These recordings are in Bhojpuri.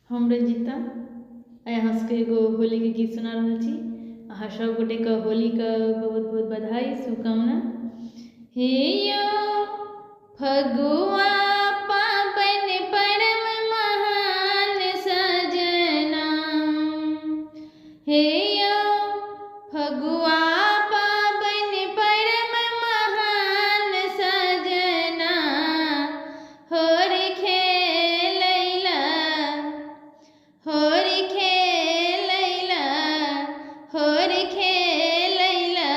हम रंजिता यहाँ सबके एगो होली के गीत सुना रहा छी। अहाँ सब गोटे के होली का बहुत बहुत बधाई शुभकामना। हे यो फगुआ पावन परम महान सजना, हे यो फगुआ पावन परम महान सजना, होरी खेलैला होरी खेलैला होरी खेलैला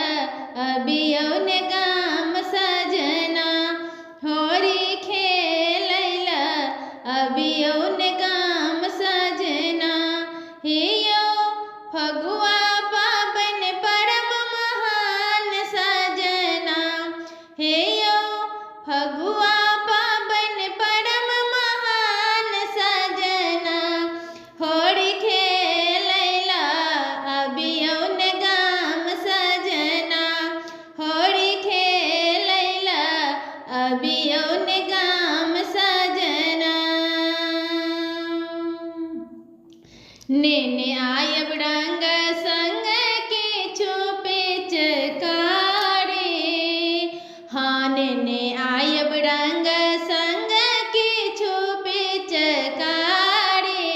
अबियौन गाम सजना, होरी खेलैला अबियौन गाम सजना, हे यो फगुआ पावन परम महान सजना, हे यो फगुआ पावन परम महान सजना, होरी खेलैला अबियौन गाम सजना, होरी खेलैला अबियौन गाम सजना। नेने आयब रंग संग के छुपे चकारे, हाँ नेने आयब रंग संग के छुपे चकारे,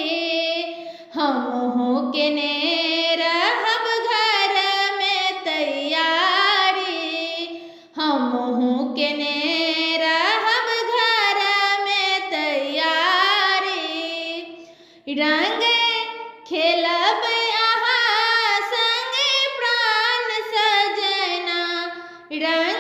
हमहू के ने रहब घर में तैयारी, हमहू के ने रहब घर में तैयारी, रंग खेलब अहाँ संगे प्राण सजना, रंग